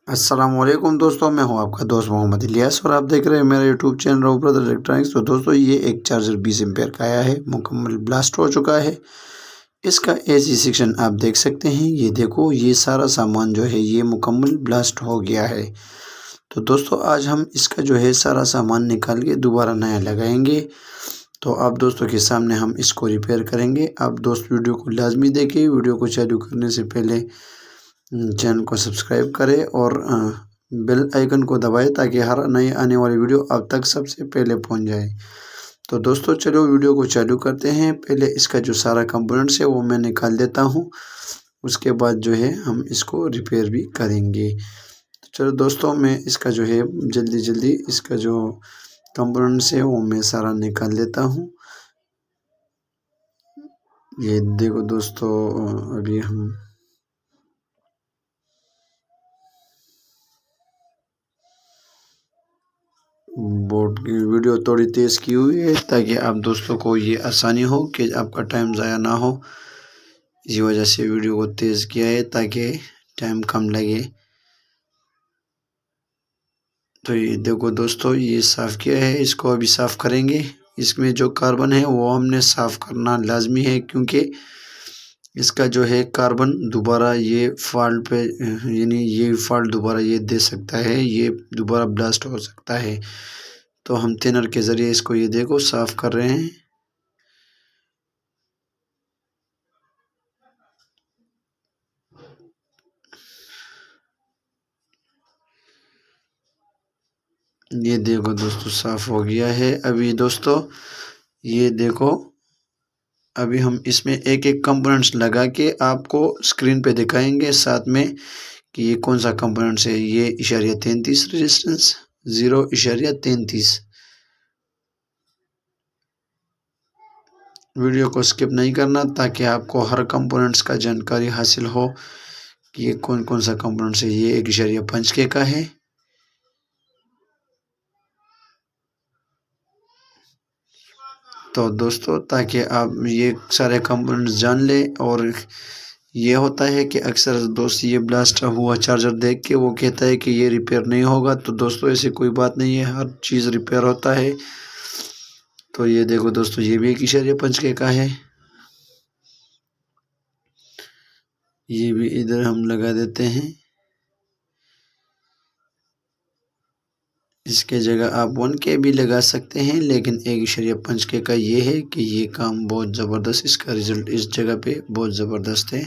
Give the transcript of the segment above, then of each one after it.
अस्सलामुअलैकुम दोस्तों, मैं हूं आपका दोस्त मोहम्मद इलियास और आप देख रहे हैं मेरा YouTube channel raw brother electronics. तो दोस्तों, ये एक चार्जर 20 एम्पेयर का आया है, मुकम्मल ब्लास्ट हो चुका है। इसका एसी सेक्शन आप देख सकते हैं। ये देखो, ये सारा सामान जो है ये मुकम्मल ब्लास्ट हो गया है। तो दोस्तों, आज हम इसका जो है सारा सामान निकाल के दोबारा नया लगाएंगे। तो आप दोस्तों के सामने हम इसको रिपेयर करेंगे। आप दोस्त वीडियो को लाजमी देखें। वीडियो को चालू करने से पहले चैनल को सब्सक्राइब करें और बेल आइकन को दबाएं ताकि हर नई आने वाली वीडियो आप तक सबसे पहले पहुंच जाए। तो दोस्तों, चलो वीडियो को चालू करते हैं। पहले इसका जो सारा कंपोनेंट्स है वो मैं निकाल देता हूं, उसके बाद जो है हम इसको रिपेयर भी करेंगे। तो चलो दोस्तों, मैं इसका जो है जल्दी जल्दी इसका जो कंपोनेंट्स है वो मैं सारा निकाल देता हूँ। ये देखो दोस्तों, अभी हम बोर्ड की वीडियो थोड़ी तेज़ की हुई है ताकि आप दोस्तों को ये आसानी हो कि आपका टाइम ज़ाया ना हो। इसी वजह से वीडियो को तेज़ किया है ताकि टाइम कम लगे। तो ये देखो दोस्तों, ये साफ़ किया है, इसको अभी साफ़ करेंगे। इसमें जो कार्बन है वो हमने साफ़ करना लाजमी है, क्योंकि इसका जो है कार्बन दोबारा ये फॉल्ट पे यानी ये फॉल्ट दोबारा ये दे सकता है, ये दोबारा ब्लास्ट हो सकता है। तो हम थिनर के ज़रिए इसको ये देखो साफ़ कर रहे हैं। ये देखो दोस्तों, साफ़ हो गया है। अभी दोस्तों ये देखो, अभी हम इसमें एक एक कंपोनेंट्स लगा के आपको स्क्रीन पे दिखाएंगे साथ में कि ये कौन सा कंपोनेंट्स है। ये इशारिया 33 रेजिस्टेंस, 0.33। वीडियो को स्किप नहीं करना ताकि आपको हर कंपोनेंट्स का जानकारी हासिल हो कि ये कौन कौन सा कंपोनेंट्स है। ये 1.5 का है। तो दोस्तों, ताकि आप ये सारे कंपोनेंट्स जान लें। और ये होता है कि अक्सर दोस्त ये ब्लास्ट हुआ चार्जर देख के वो कहता है कि ये रिपेयर नहीं होगा। तो दोस्तों, ऐसी कोई बात नहीं है, हर चीज़ रिपेयर होता है। तो ये देखो दोस्तों, ये भी 1.5 का है। ये भी इधर हम लगा देते हैं। इसके जगह आप 1K भी लगा सकते हैं, लेकिन 1.5 का ये है कि ये काम बहुत ज़बरदस्त, इसका रिज़ल्ट इस जगह पे बहुत ज़बरदस्त है।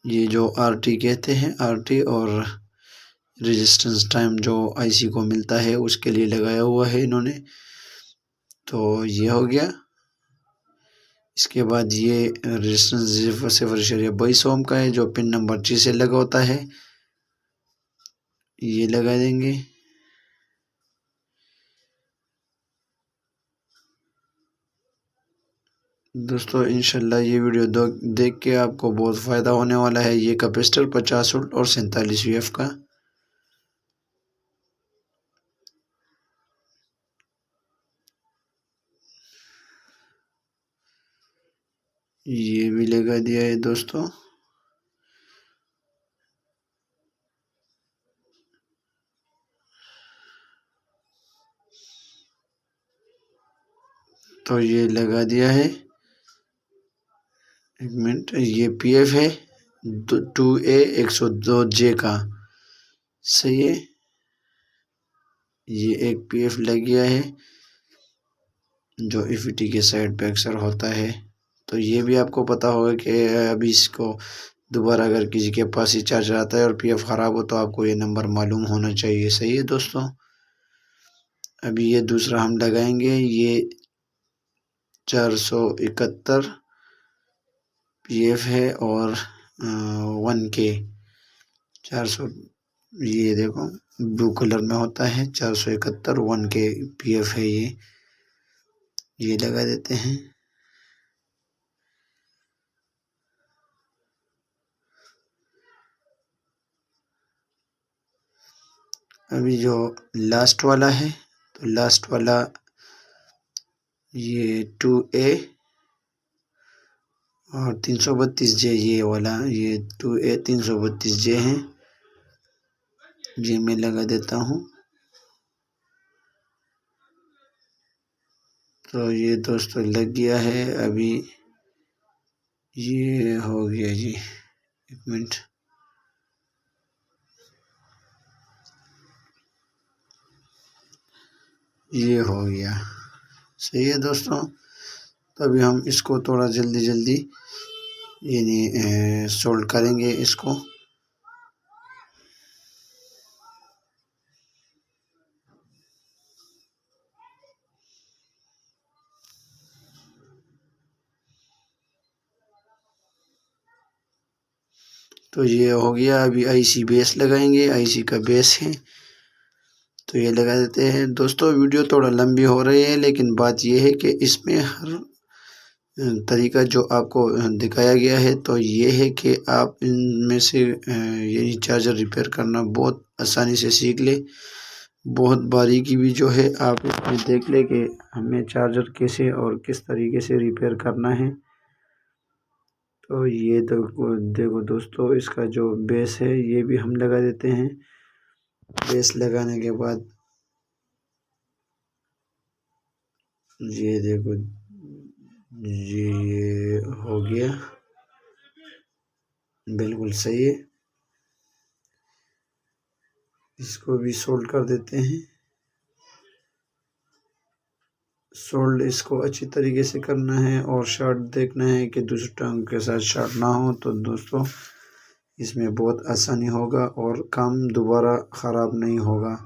ये जो RT कहते हैं, RT और रेजिस्टेंस टाइम जो IC को मिलता है उसके लिए लगाया हुआ है इन्होंने। तो ये हो गया। इसके बाद ये रेजिस्टेंस 0.22 ओम का है जो पिन नंबर 6 से लगा होता है, ये लगा देंगे। दोस्तों, इंशाल्लाह ये वीडियो देख के आपको बहुत फ़ायदा होने वाला है। ये कैपेसिटर 50 वोल्ट और 47 VF का, ये भी लगा दिया है दोस्तों। तो ये लगा दिया है। एक मिनट, ये PF है 2A 102J का, सही है। ये एक PF लग गया है जो EFT के साइड पे अक्सर होता है। तो ये भी आपको पता होगा कि अभी इसको दोबारा अगर किसी के पास ही चार्जर आता है और PF ख़राब हो तो आपको ये नंबर मालूम होना चाहिए, सही है दोस्तों। अभी ये दूसरा हम लगाएंगे, ये 471 PF है और 1K 400। ये देखो ब्लू कलर में होता है, 471 1K PF है ये लगा देते हैं। अभी जो लास्ट वाला है, तो लास्ट वाला ये 2A और 332J ये वाला, ये 2A 332J है, ये मैं लगा देता हूँ। तो ये दोस्तों लग गया है। अभी ये हो गया जी, एक मिनट। ये हो गया, सही है दोस्तों। तो अभी हम इसको थोड़ा जल्दी यानी सोल्ड करेंगे इसको। तो ये हो गया। अभी आईसी बेस लगाएंगे, आईसी का बेस है तो ये लगा देते हैं। दोस्तों वीडियो थोड़ा लंबी हो रही है, लेकिन बात ये है कि इसमें हर तरीका जो आपको दिखाया गया है तो ये है कि आप इनमें से यही चार्जर रिपेयर करना बहुत आसानी से सीख ले। बहुत बारीकी भी जो है आप इसमें देख ले कि हमें चार्जर कैसे और किस तरीके से रिपेयर करना है। तो ये देखो दोस्तों, इसका जो बेस है ये भी हम लगा देते हैं। बेस लगाने के बाद ये देखो, ये हो गया, बिल्कुल सही है। इसको भी सोल्ड कर देते हैं। सोल्ड इसको अच्छी तरीके से करना है और शॉर्ट देखना है कि दूसरी टांग के साथ शॉर्ट ना हो। तो दोस्तों इसमें बहुत आसानी होगा और काम दोबारा ख़राब नहीं होगा,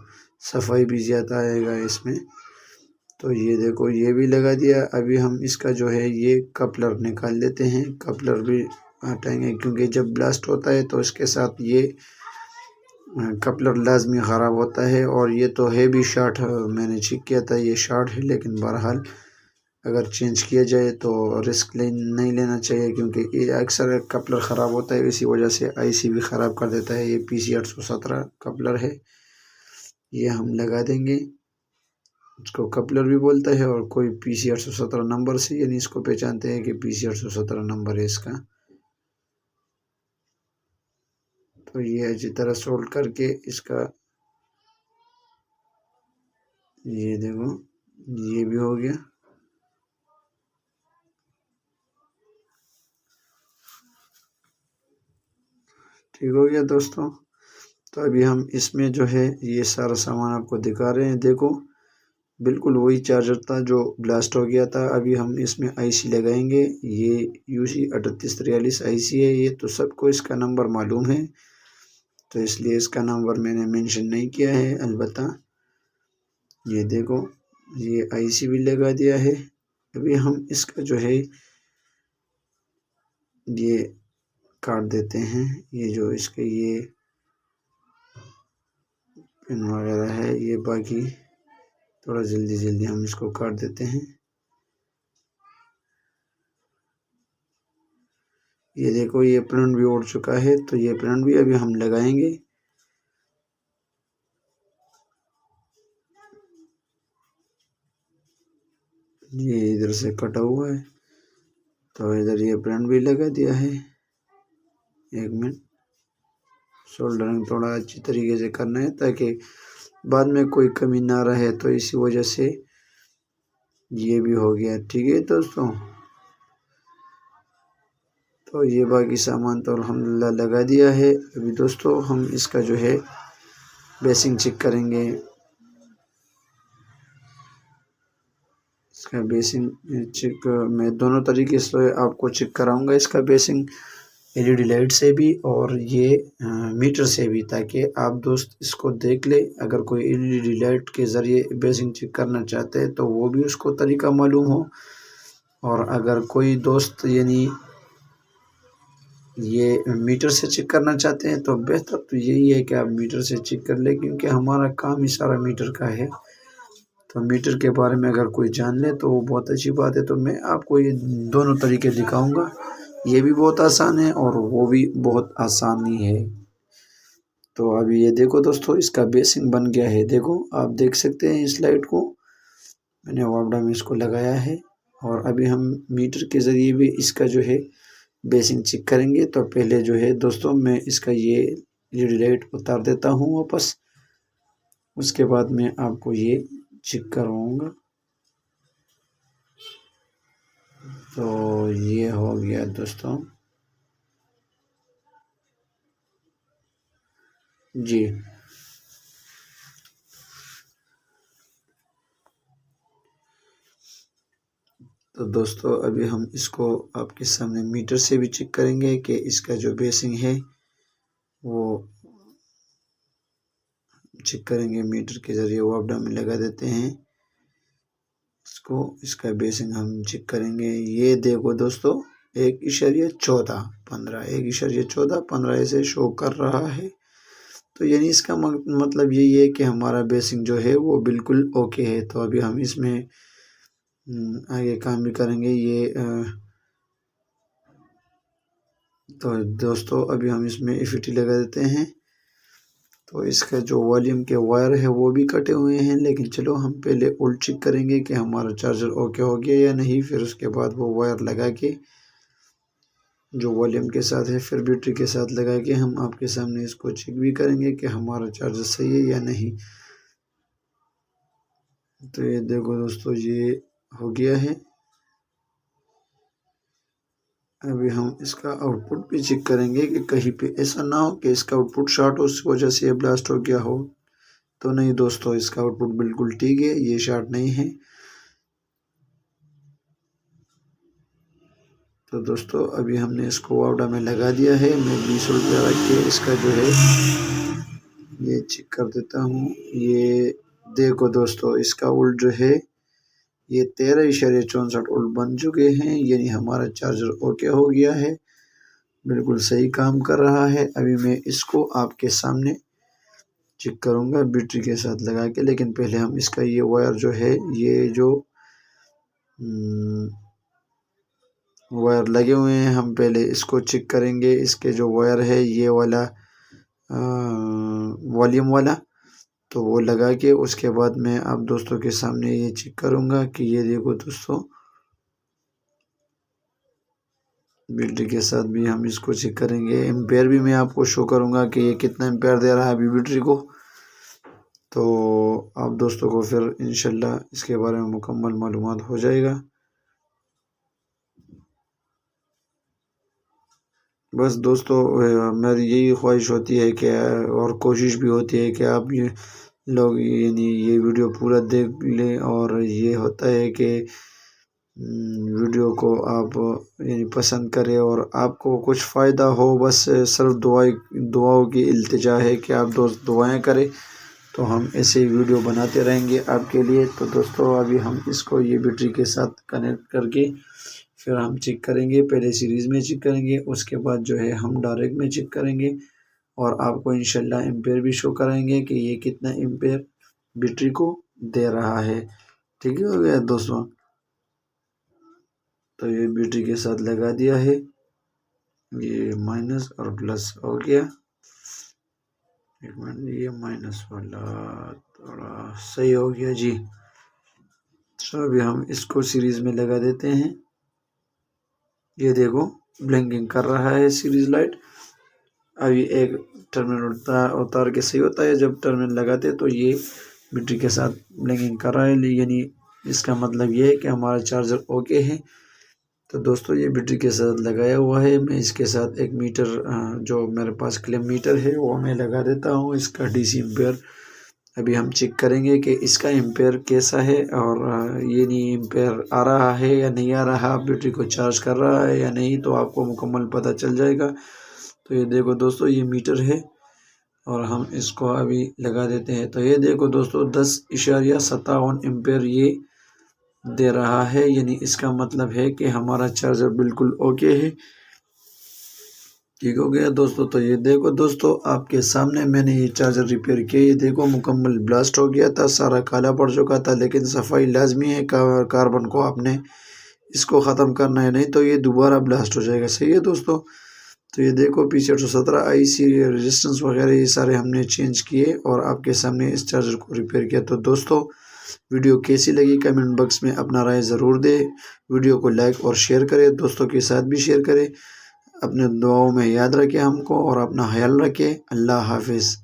सफाई भी ज़्यादा आएगा इसमें। तो ये देखो, ये भी लगा दिया। अभी हम इसका जो है ये कपलर निकाल लेते हैं। कपलर भी हटाएंगे क्योंकि जब ब्लास्ट होता है तो इसके साथ ये कपलर लाजमी ख़राब होता है। और ये तो है भी शॉर्ट, मैंने चेक किया था ये शॉर्ट है, लेकिन बहरहाल अगर चेंज किया जाए तो रिस्क नहीं लेना चाहिए, क्योंकि ये अक्सर कपलर ख़राब होता है, इसी वजह से आईसी भी ख़राब कर देता है। ये PC817 कपलर है, ये हम लगा देंगे। इसको कपलर भी बोलता है और कोई PC817 नंबर से यानी इसको पहचानते हैं कि PC817 नंबर है इसका। तो ये अच्छी तरह सोल्ड करके इसका, ये देखो ये भी हो गया। ठीक हो गया दोस्तों। तो अभी हम इसमें जो है ये सारा सामान आपको दिखा रहे हैं। देखो बिल्कुल वही चार्जर था जो ब्लास्ट हो गया था। अभी हम इसमें आईसी लगाएंगे। ये UC 3843 आईसी है। ये तो सबको इसका नंबर मालूम है, तो इसलिए इसका नंबर मैंने मेंशन नहीं किया है। अलबत्ता ये देखो, ये आईसी भी लगा दिया है। अभी हम इसका जो है ये काट देते हैं। ये जो इसके ये पिन वगैरह है, ये बाकी थोड़ा जल्दी हम इसको काट देते हैं। ये देखो, ये प्रिंट भी उड़ चुका है, तो ये प्रिंट भी अभी हम लगाएंगे। ये इधर से कटा हुआ है, तो इधर ये प्रिंट भी लगा दिया है। एक मिनट, सोल्डरिंग थोड़ा अच्छी तरीके से करना है ताकि बाद में कोई कमी ना रहे, तो इसी वजह से ये भी हो गया। ठीक है दोस्तों, तो ये बाकी सामान तो अल्हम्दुलिल्लाह लगा दिया है। अभी दोस्तों हम इसका जो है बेसिंग चेक करेंगे। इसका बेसिंग चेक मैं दोनों तरीके से आपको चेक कराऊंगा, इसका बेसिंग LED लाइट से भी और ये मीटर से भी, ताकि आप दोस्त इसको देख ले। अगर कोई LED लाइट के ज़रिए बेसिंग चेक करना चाहते हैं तो वो भी उसको तरीका मालूम हो, और अगर कोई दोस्त यानी ये मीटर से चेक करना चाहते हैं तो बेहतर तो यही है कि आप मीटर से चेक कर ले, क्योंकि हमारा काम ही सारा मीटर का है। तो मीटर के बारे में अगर कोई जान ले तो वो बहुत अच्छी बात है। तो मैं आपको ये दोनों तरीके दिखाऊंगा, ये भी बहुत आसान है और वो भी बहुत आसान ही है। तो अभी ये देखो दोस्तों, इसका बेसिंग बन गया है। देखो आप देख सकते हैं इस लाइट को, मैंने वापडा में इसको लगाया है। और अभी हम मीटर के ज़रिए भी इसका जो है बेसिंग चेक करेंगे। तो पहले जो है दोस्तों मैं इसका ये LED लाइट उतार देता हूँ वापस, उसके बाद मैं आपको ये चेक करवाऊँगा। तो ये हो गया दोस्तों जी। तो दोस्तों अभी हम इसको आपके सामने मीटर से भी चेक करेंगे कि इसका जो बेसिंग है वो चेक करेंगे। मीटर के ज़रिए वो अपडाउन में लगा देते हैं इसको, इसका बेसिंग हम चेक करेंगे। ये देखो दोस्तों 1.1415 1.1415 ऐसे शो कर रहा है। तो यानी इसका मतलब यही है कि हमारा बेसिंग जो है वो बिल्कुल ओके है। तो अभी हम इसमें आगे काम भी करेंगे ये तो दोस्तों अभी हम इसमें FET लगा देते हैं। तो इसका जो वॉल्यूम के वायर है वो भी कटे हुए हैं, लेकिन चलो हम पहले उल्ट चेक करेंगे कि हमारा चार्जर ओके हो गया या नहीं। फिर उसके बाद वो वायर लगा के जो वॉल्यूम के साथ है फिर बैटरी के साथ लगा के हम आपके सामने इसको चेक भी करेंगे कि हमारा चार्जर सही है या नहीं। तो ये देखो दोस्तों ये हो गया है। अभी हम इसका आउटपुट भी चेक करेंगे कि कहीं पे ऐसा ना हो कि इसका आउटपुट शॉर्ट हो, उस वजह से ये ब्लास्ट हो गया हो। तो नहीं दोस्तों, इसका आउटपुट बिल्कुल ठीक है, ये शॉर्ट नहीं है। तो दोस्तों अभी हमने इसको वावडा में लगा दिया है। मैं 20 रुपया रख के इसका जो है ये चेक कर देता हूँ। ये देखो दोस्तों इसका उल्ट जो है ये 13.64 उल्ट बन चुके हैं, यानी हमारा चार्जर ओके हो गया है, बिल्कुल सही काम कर रहा है। अभी मैं इसको आपके सामने चेक करूँगा बैटरी के साथ लगा के, लेकिन पहले हम इसका ये वायर जो है ये जो वायर लगे हुए हैं हम पहले इसको चेक करेंगे। इसके जो वायर है ये वाला वॉल्यूम वाला, तो वो लगा के उसके बाद मैं आप दोस्तों के सामने ये चेक करूँगा कि ये देखो दोस्तों बैटरी के साथ भी हम इसको चेक करेंगे। एम्पेयर भी मैं आपको शो करूँगा कि ये कितना एम्पेयर दे रहा है अभी बैटरी को। तो आप दोस्तों को फिर इंशाल्लाह इसके बारे में मुकम्मल मालूमात हो जाएगा। बस दोस्तों मेरी यही ख्वाहिश होती है कि और कोशिश भी होती है कि आप ये लोग यानी ये वीडियो पूरा देख लें। और ये होता है कि वीडियो को आप यानी पसंद करें और आपको कुछ फ़ायदा हो। बस सिर्फ दुआओं की इल्तिजा है कि आप दोस्त दुआएं करें, तो हम ऐसे वीडियो बनाते रहेंगे आपके लिए। तो दोस्तों अभी हम इसको ये बैटरी के साथ कनेक्ट करके फिर हम चेक करेंगे। पहले सीरीज़ में चेक करेंगे, उसके बाद जो है हम डायरेक्ट में चेक करेंगे और आपको इंशाल्लाह एम्पेयर भी शो करेंगे कि ये कितना एम्पेयर बैटरी को दे रहा है। ठीक हो गया दोस्तों। तो ये बैटरी के साथ लगा दिया है, ये माइनस और प्लस हो गया। एक मिनट, ये माइनस वाला थोड़ा सही हो गया जी। तो अभी हम इसको सीरीज़ में लगा देते हैं। ये देखो ब्लिंकिंग कर रहा है सीरीज लाइट। अभी एक टर्मिनल उतार के सही होता है, जब टर्मिनल लगाते तो ये बैटरी के साथ ब्लिंकिंग कर रहा है, यानी इसका मतलब ये है कि हमारा चार्जर ओके है। तो दोस्तों ये बैटरी के साथ लगाया हुआ है। मैं इसके साथ एक मीटर जो मेरे पास क्लेम मीटर है वो मैं लगा देता हूँ, इसका DC एम्पेयर। अभी हम चेक करेंगे कि इसका एम्पेयर कैसा है और ये नहीं एम्पेयर आ रहा है या नहीं आ रहा, बैटरी को चार्ज कर रहा है या नहीं, तो आपको मुकम्मल पता चल जाएगा। तो ये देखो दोस्तों ये मीटर है और हम इसको अभी लगा देते हैं। तो ये देखो दोस्तों 10.57 एम्पेयर ये दे रहा है, यानी इसका मतलब है कि हमारा चार्जर बिल्कुल ओके है। ठीक हो गया दोस्तों। तो ये देखो दोस्तों आपके सामने मैंने ये चार्जर रिपेयर किया। ये देखो मुकम्मल ब्लास्ट हो गया था, सारा काला पड़ चुका था, लेकिन सफाई लाजमी है। कार्बन को आपने इसको ख़त्म करना है, नहीं तो ये दोबारा ब्लास्ट हो जाएगा। सही है दोस्तों। तो ये देखो पीछे 817 IC रेजिस्टेंस वगैरह ये सारे हमने चेंज किए और आपके सामने इस चार्जर को रिपेयर किया। तो दोस्तों वीडियो कैसी लगी कमेंट बॉक्स में अपना राय ज़रूर दें। वीडियो को लाइक और शेयर करें, दोस्तों के साथ भी शेयर करें। अपने दुआओं में याद रखें हमको और अपना ख्याल रखें। अल्लाह हाफिज़।